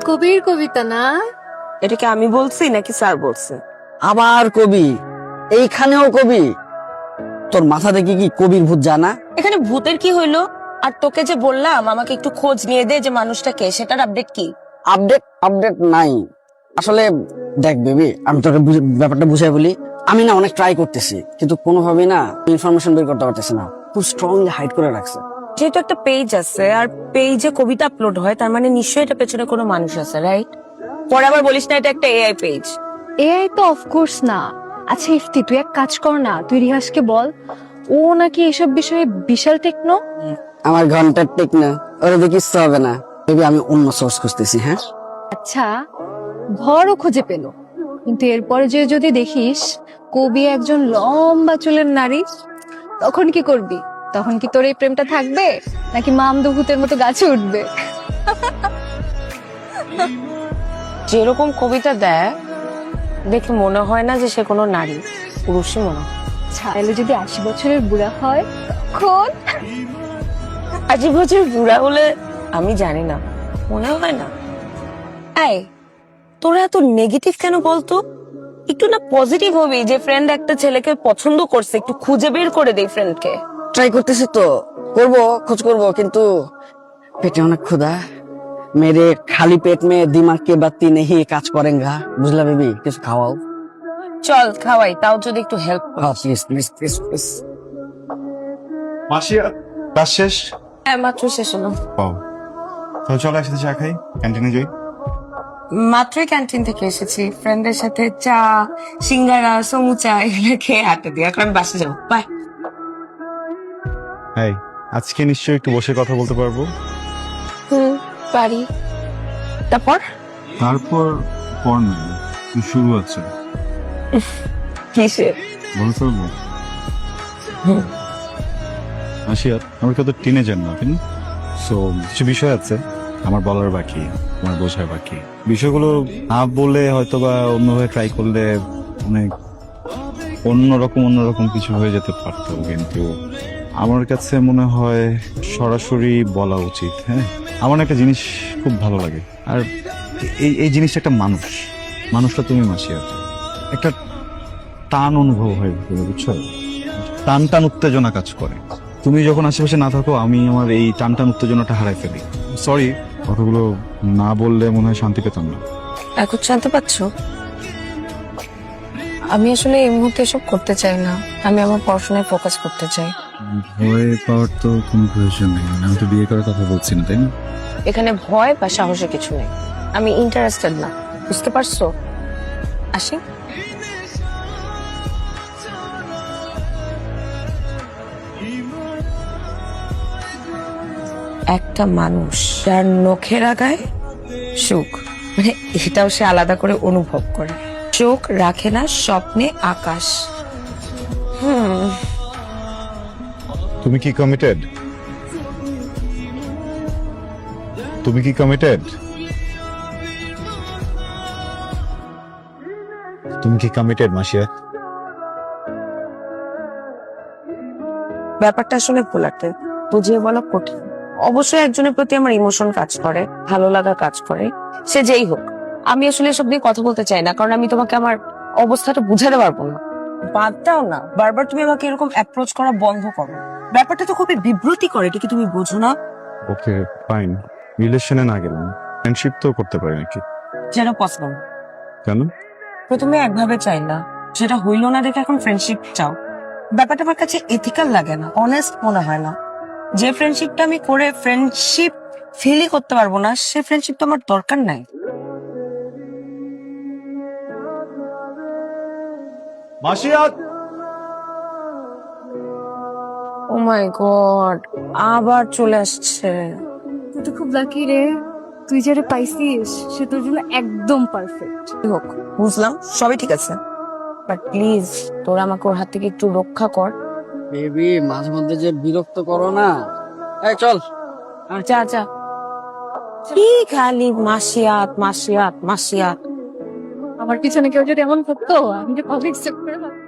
কবির কবিতা না? এটা কি আমি বলছি নাকি স্যার বলছে? আবার কবি, এইখানেও কবি। তোর মাথা থেকে কি কবির ভূত জানা? এখানে ভূতের কি হইলো? আর তোকে যে বললাম আমাকে একটু খোঁজ নিয়ে দে যে মানুষটা কে, সেটার আপডেট কি? আপডেট নাই আসলে। দেখ বেবি, আমি তোকে ব্যাপারটা বুঝাই বলি। আমি না অনেক ট্রাই করতেছি, কিন্তু কোনোভাবেই না ইনফরমেশন বের করতে পারতেছি না। খুব স্ট্রংলি হাইড করে রাখছে। যেহেতু একটা পেজ আছে আর পেজে কবিতা আপলোড হয়, তার মানে নিশ্চয়ই এটা পেছনে কোনো মানুষ আছে, রাইট? পরে আবার বলিস না এটা একটা এআই পেজ। এআই তো অফকোর্স না। আচ্ছা ইফতি, তুই এক কাজ কর না, তুই রিহাসকে বল, ও নাকি এসব বিষয়ে বিশাল টেকনো। আমার ঘন্টার টেক না, ওরা দেখে কিচ্ছু হবে না। বেবি আমি অন্য সোর্স খুঁজতেছি। হ্যাঁ আচ্ছা, ধরও খুঁজে পেল, কিন্তু এরপরে যে যদি দেখিস কবি একজন লম্বা চুলের নারী, তখন কি করবি? তখন কি তোর এই প্রেমটা থাকবে, নাকি মামদু ভূতের মতো গাছে উঠবে? যেরকম কবিতা দেয় দেখে মনে হয় না যে সে কোনো নারী, পুরুষই মনে হয়। ছাইলে যদি 80 বছরের বুড়া হয় তখন? 80 বছর বুড়া হলে আমি জানি না, মনে হয় না। এই তোরা এত নেগেটিভ কেন বলতো? একটু না পজিটিভ হবি যে ফ্রেন্ড একটা ছেলেকে পছন্দ করছে, একটু খুঁজে বের করে দেই ফ্রেন্ডকে। ট্রাই করতেছি তো, খোঁজ করবো, কিন্তু পেটে অনেক ক্ষুধা। মেরে খালি पेट में दिमाग के बत्ती नहीं কাজ করেঙ্গা। বুঝলা বেবি, কিছু খাওয়াও। চল খাওয়াই, তাও যদি একটু help. Please please please please. মাসি, ক্লাস শেষ? হ্যাঁ মাত্র শেষ হলো। ও, তাহলে চলো একসাথে চা খাই, ক্যান্টিনে যাই। মাত্রই ক্যান্টিন থেকে এসেছি, ফ্রেন্ডের সাথে চা, সিঙ্গারা, সমুচা এগুলো খেয়ে আড্ডা দিই। এখন আমি বাসে যাবো, বাই। হ্যাঁ, আজকে নিশ্চয়ই একটু বসে কথা বলতে পারবো। পারি। তারপর তারপর পর না, শুরু আছে। কিসের? বলতে পারবো? আশিয়া, আমরা কত টিনেজার না, তাই না? সো কিছু বিষয় আছে আমার বলার বাকি, আমার বোঝার বাকি। বিষয়গুলো না বলে হয়তো বা অন্যভাবে ট্রাই করলে অনেক অন্যরকম কিছু হয়ে যেতে পারতো, কিন্তু আমার কাছে মনে হয় সরাসরি বলা উচিত। হ্যাঁ, আমার না একটা জিনিস খুব ভালো লাগে, আর এই জিনিসটা একটা মানুষটা তুমি মাসিয়া, একটা টান অনুভব হয়, বুঝছো? টান উত্তেজনা কাজ করে। তুমি যখন আশেপাশে না থাকো, আমি আমার এই টান উত্তেজনাটা হারাই ফেলি। সরি, কথাগুলো না বললে মনে হয় শান্তি পেতাম না। এখন জানতে পারছো আমি আসলে এই মুহূর্তে এসব করতে চাই না। আমি আমার পড়াশোনায় ফোকাস করতে চাই। ভয় পাওয়ার তো কোনো প্রয়োজন নেই, আমি তো বিয়ে করার কথা বলছি না, তাই না? এখানে ভয় বা সাহসে কিছু নেই, আমি ইন্টারেস্টেড না, বুঝতে পারছো? আসি। একটা মানুষ যার নখের আগায় সুখ, মানে এটাও সে আলাদা করে অনুভব করে। চোখ রাখে না স্বপ্নে আকাশ। তুমি কি কমিটেড? তুমি কি কমিটেড? তুমি কি কমিটেড মাসিয়া? ব্যাপারটা আসলে ভোলাটে, বুঝিয়ে বলা কঠিন। অবশ্যই একজনের প্রতি আমার ইমোশন কাজ করে, ভালো লাগা কাজ করে, সে যেই হোক। আমি আসলে এসব নিয়ে কথা বলতে চাই না, কারণ আমি তোমাকে আমার অবস্থাটা বুঝাতে পারবো না। বাদ দাও না, বারবার তুমি আমাকে এরকম অ্যাপ্রোচ করা বন্ধ করো। ব্যাপারটা তো খুবই বিব্রতি করে, এটা কি তুমি বোঝো না? ওকে ফাইন, রিলেশনে না গেলাম, ফ্রেন্ডশিপ তো করতে পারি নাকি? যেন পসিবল। কেন? প্রথমে একভাবে চাইলা, সেটা হইলো না দেখে এখন ফ্রেন্ডশিপ চাও। ব্যাপারটা আমার কাছে এথিক্যাল লাগে না, অনেস্ট মনে হয় না। যে ফ্রেন্ডশিপটা আমি করে ফ্রেন্ডশিপ ফিলই করতে পারবো না, সে ফ্রেন্ডশিপ তো আমার দরকার নাই। মাসিয়া, ও মাই গড, আবার চলে আসছে। তুই তো খুব লাকি রে, তুই যারা পাইছিস সে তোর জন্য একদম পারফেক্ট। হোক, বুঝলাম, সবই ঠিক আছে, বাট প্লিজ তোরা আমাকে ওর হাত থেকে একটু রক্ষা কর। বেবি মাঝে মধ্যে যে বিরক্ত করো না। এই চল। যা যা, কি খালি মাসিয়াত মাসিয়াত মাসিয়াত। আমার পিছনে কেউ যদি এমন করতো, আমি যে কবে accept করে ভাবতাম।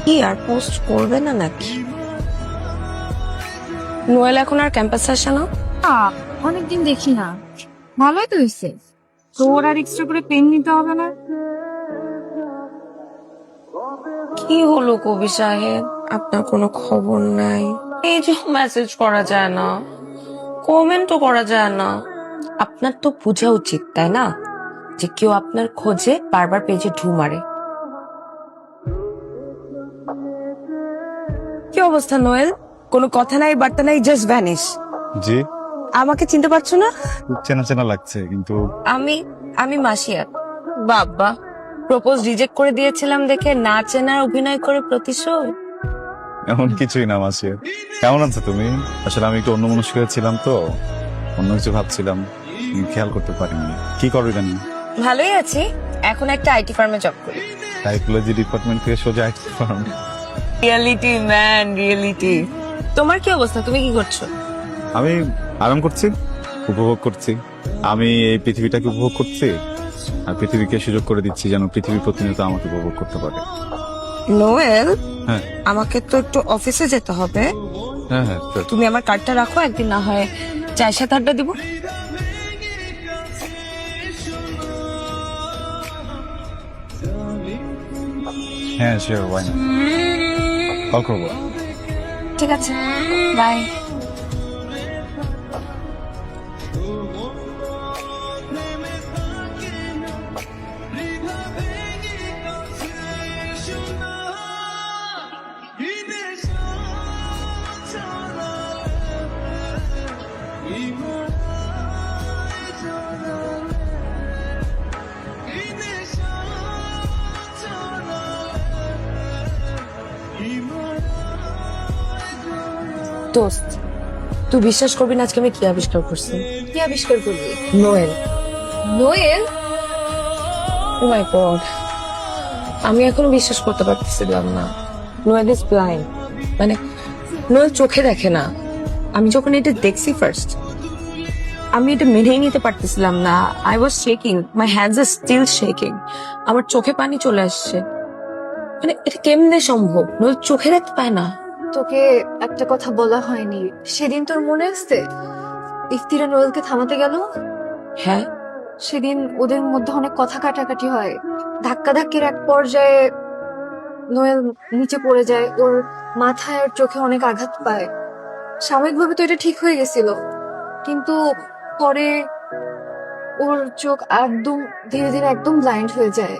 কি আর পোস্ট করবে না নাকি? নোয়েল এখন আর ক্যাম্পাসে আসে না? অনেকদিন দেখি না। ভালোই তো হয়েছে, তোর আর এক্সট্রা করে পেন নিতে হবে না। কি হলো কবি সাহেব, আপনার কোনো খবর নাই? এই যে মেসেজ করা যায় না, কমেন্টও করা যায় না। আপনার তো বোঝা উচিত তাই না, যে কেউ আপনার খোঁজে বারবার পেজে ঢু মারে। কি অবস্থা নোয়েল? কোনো কথা নাই, বার্তা নাই, জাস্ট ভ্যানিশ। জি, আমাকে চিনতে পারছো না? খুব চেনা চেনা লাগছে, কিন্তু আমি আমি মাসিয়া। বাবা, প্রপোজ রিজেক্ট করে দিয়েছিলাম দেখে না চেনার অভিনয় করে প্রতিশোধ। এমন কিছুই না মাসিয়া। কেমন আছো তুমি? আসলে আমি একটু অন্যমনস্ক ছিলাম তো, অন্য কিছু ভাবছিলাম, খেয়াল করতে পারিনি। কি করো জানি? ভালোই আছি, এখন একটা আইটি ফার্মে জব করি। সাইকোলজি ডিপার্টমেন্ট থেকে সোজা IT firm. Reality man, reality. তোমার কি অবস্থা, তুমি কি করছো? আমি আরাম করছি, উপভোগ করছি। আমি এই পৃথিবীটাকে উপভোগ করছি, আর পৃথিবীকে সুযোগ করে দিচ্ছি যেন পৃথিবী প্রতিনিয়ত আমাকে উপভোগ করতে পারে। নোয়েল, হ্যাঁ আমাকে তো একটু অফিসে যেতে হবে। হ্যাঁ হ্যাঁ, sure. তুমি আমার কার্ডটা রাখো, একদিন না হয় চায়ের সাথে আড্ডা দিব। হ্যাঁ শিওর, ওয়াই না, কল করবো। ঠিক আছে, বাই। দোস্ত, তুই বিশ্বাস করবি না আজকে আমি কি আবিষ্কার করছি? কি আবিষ্কার করবি? নোয়েল। নোয়েল? ও মাই গড, আমি এখনো বিশ্বাস করতে পারতেছিলাম না। নোয়েল ইজ ব্লাইন্ড, মানে নোয়েল চোখে দেখে না। আমি যখন এটা দেখছি ফার্স্ট, আমি এটা মেনেই নিতে পারতেছিলাম না। I was shaking, my hands are still shaking. আমার চোখে পানি চলে আসছে। মানে এটা কেমনে সম্ভব? নোয়েল চোখে দেখতে পায় না। তোকে একটা কথা বলা হয়নি, সেদিন তোর মনে আছে ইফতিরা নোয়েলকে থামাতে গেল? হ্যাঁ, সেদিন ওদের মধ্যে অনেক কথা কাটাকাটি হয়, ধাক্কাধাক্কির এক পর্যায়ে নোয়েল নিচে পড়ে যায়, ওর মাথায় আর চোখে অনেক আঘাত পায়। সাময়িকভাবে তো এটা ঠিক হয়ে গেছিল, কিন্তু পরে ওর চোখ একদম ধীরে ধীরে একদম ব্লাইন্ড হয়ে যায়।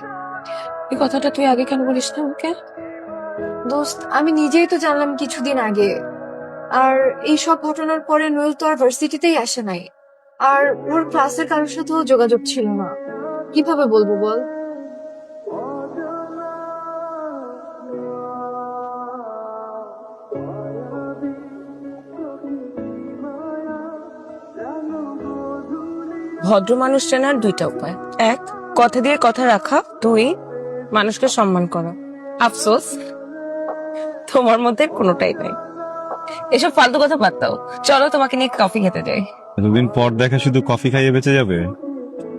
এই কথাটা তুই আগে কেন বলিস না আমাকে? দোস্ত, আমি নিজেই তো জানলাম কিছুদিন আগে। আর এই সব ঘটনার পরে নোয়েল তো আর ভার্সিটিতেই আসে নাই, আর ওর ক্লাসের কারোর সাথেও যোগাযোগ ছিল না। কিভাবে বলবো বল? ভদ্র মানুষ চেনার দুইটা উপায়: এক, কথা দিয়ে কথা রাখা; দুই, মানুষকে সম্মান করা। আফসোস, তোমার মধ্যে কোনোটাই নাই। এসব ফালতু কথা বাদ দাও, চলো তোমাকে নিয়ে কফি খেতে যাই। এতদিন পর দেখা শুধু কফি খাইয়ে বেঁচে যাবে?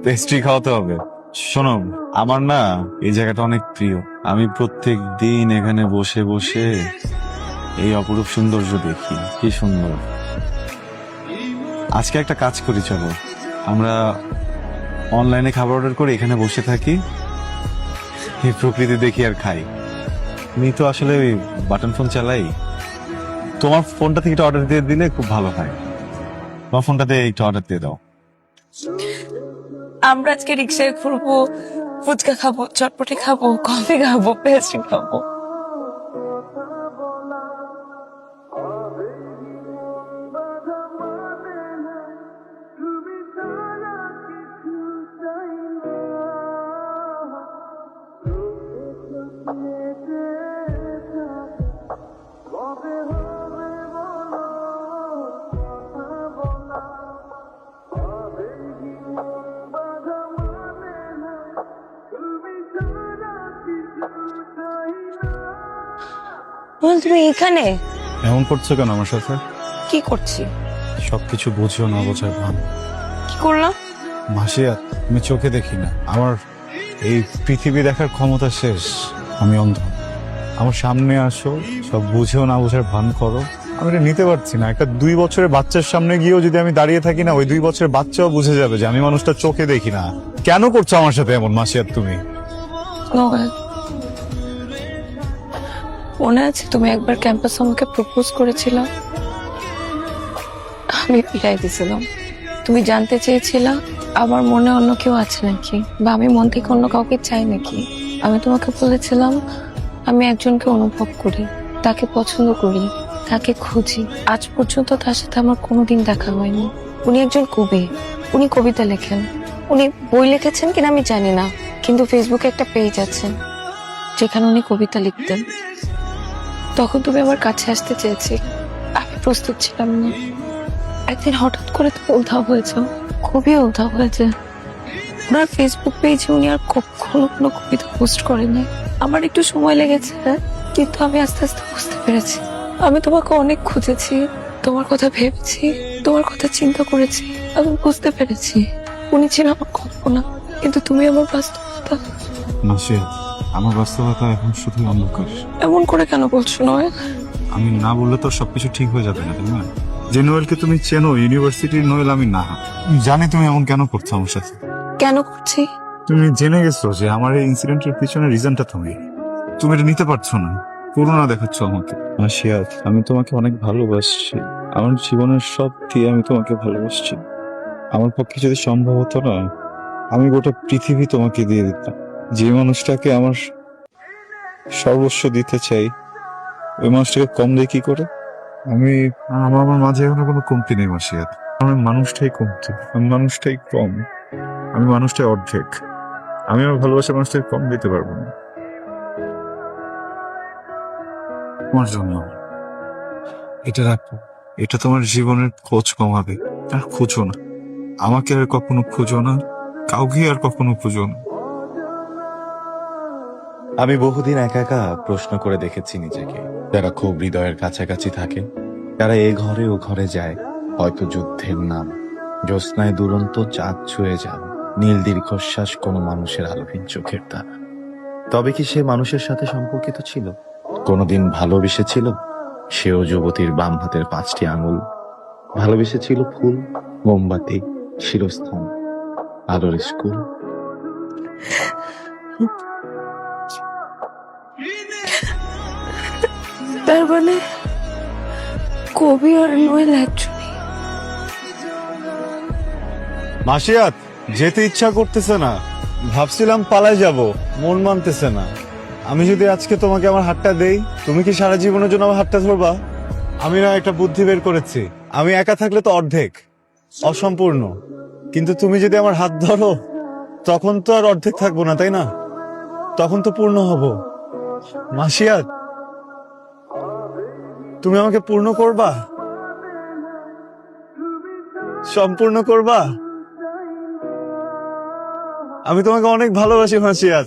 পেস্ট্রি খাওয়াতে হবে। শোনো, আমার না এই জায়গাটা অনেক প্রিয়। আমি প্রত্যেক দিন এখানে বসে বসে এই অপরূপ সৌন্দর্য দেখি। কি সুন্দর। আজকে একটা কাজ করি, চলো আমরা অনলাইনে খাবার অর্ডার করে এখানে বসে থাকি, এই প্রকৃতি দেখি আর খাই। আমি তো আসলে ওই বাটন ফোন চালাই, তোমার ফোনটা থেকে একটা অর্ডার দিয়ে দিলে খুব ভালো হয়। তোমার ফোনটাতে একটু অর্ডার দিয়ে দাও। আমরা আজকে রিক্সায় ঘুরবো, ফুচকা খাবো, চটপটি খাবো, কফি খাবো, পেস্ট্রি খাবো। তুমি এখানে এমন করছো কেন আমার সাথে? কি করছি? সবকিছু বুঝিও না বোঝার ভান। কি করলাম? মাসিয়া, আমি চোখে দেখি না, আমার এই পৃথিবী দেখার ক্ষমতা শেষ। আমি অন্ধ। আমার সামনে আসো, সব বুঝেও না বুঝার ভান করো। আমি এটা নিতে পারছি না। একটা 2 বছরের বাচ্চার সামনে গিয়েও যদি আমি দাঁড়িয়ে থাকি না, ওই 2 বছরের বাচ্চাও বুঝে যাবে যে আমি মানুষটা চোখে দেখি না। কেন করছো আমার সাথে এমন মাসিয়াত তুমি? নোয়েল, মনে আছে তুমি একবার ক্যাম্পাসে আমাকে প্রপোজ করেছিল? আমি ফিরাই দিয়েছিলাম। তুমি জানতে চেয়েছিলা আমার মনে অন্য কেউ আছে নাকি, বা আমি মন থেকে অন্য কাউকে চাই নাকি। আমি তোমাকে বলেছিলাম আমি একজনকে অনুভব করি, তাকে পছন্দ করি, তাকে খুঁজি। আজ পর্যন্ত তার সাথে আমার কোনোদিন দেখা হয়নি। উনি একজন কবি, উনি কবিতা লেখেন। উনি বই লিখেছেন কিনা আমি জানি না, কিন্তু ফেসবুকে একটা পেজ আছে যেখানে উনি কবিতা লিখতেন। তখন তুমি আমার কাছে আসতে চেয়েছি, আমি প্রস্তুত ছিলাম না। একদিন হঠাৎ করে তুমি উধাও হয়েছে, খুবই উধাও হয়েছে। ওনার ফেসবুক পেজে উনি আর কখনো কোনো কবিতা পোস্ট করেন। আমার একটু সময় লেগেছে, কিন্তু আমি আস্তে আস্তে বুঝতে পেরেছি। আমি তোমাকে অনেক খুঁজেছি, তোমার কথা ভেবেছি, তোমার কথা চিন্তা করেছি। আমি বুঝতে পেরেছি উনি ছিল আমার কল্পনা, কিন্তু তুমি আমার বাস্তবতা। মাসিয়াত, আমার বাস্তবতা এখন শুধু অন্ধকার। এমন করে কেন বলছো নয়? আমি না বললে তো সবকিছু ঠিক হয়ে যাবে না, তাই না? যে নোয়েলকে তুমি চেনো, ইউনিভার্সিটির নোয়েল আমি না। জানি তুমি এমন কেন করছো আমার সাথে। কেন করছি? তুমি জেনে গেছো যে আমার এই ইনসিডেন্টের পিছনে রিজনটা তুমি এটা নিতে পারছো না, করুণা দেখাচ্ছ আমাকে। মাসিয়াত, আমি তোমাকে অনেক ভালোবাসছি। আমার জীবনের সব দিয়ে আমি তোমাকে ভালোবাসছি। আমার পক্ষে যদি সম্ভব হতো না, আমি গোটা পৃথিবী তোমাকে দিয়ে দিতাম। যে মানুষটাকে আমার সর্বস্ব দিতে চাই, ওই মানুষটাকে কম দেয় কি করে? আমার মাঝে এখনো কোনো কমতি নেই মাসিয়াত। আমি মানুষটাই কমতি, আমি মানুষটাই কম, আমি মানুষটাই অর্ধেক। আমি আমার ভালোবাসার মানুষটাকে কম দিতে পারবো না। তোমার জন্য এটা রাখো, এটা তোমার জীবনের খোঁজ কমাবে। আর খুঁজো না, আমাকে আর কখনো খুঁজো না, কাউকে আর কখনো খুঁজো না। আমি বহুদিন একা একা প্রশ্ন করে দেখেছি নিজেকে। যারা খুব হৃদয়ের কাছাকাছি থাকে, তারা এ ঘরে ও ঘরে যায়, হয়তো যুদ্ধের নাম, জ্যোৎস্নায় দুরন্ত চাঁদ ছুঁয়ে যান, নীল দীর্ঘশ্বাস কোনো মানুষের আলোহীন চোখের দ্বারা। তবে কি সে মানুষের সাথে সম্পর্কিত ছিল? কোনোদিন ভালোবেসেছিল? সেও যুবতীর বাম হাতের 5টি আঙুল। ভালোবেসেছিল ফুল, মোমবাতি, শিরস্থান, আলোর স্কুল। তার মানে কবি আর নোয়েল একজনই। মাসিয়াত, যেতে ইচ্ছা করতেছে না। ভাবছিলাম পালায় যাব, মন মানতেছে না। আমি যদি আজকে তোমাকে আমার হাতটা দেই, তুমি কি সারা জীবনের জন্য আমার হাতটা ধরবা? আমি না একটা বুদ্ধি বের করেছি। আমি একা থাকলে তো অর্ধেক, অসম্পূর্ণ, কিন্তু তুমি যদি আমার হাত ধরো, তখন তো আর অর্ধেক থাকবো না, তাই না? তখন তো পূর্ণ হব। মাসিয়াত, তুমি আমাকে পূর্ণ করবা, সম্পূর্ণ করবা। আমি তোমাকে অনেক ভালোবাসি মাসিয়াত।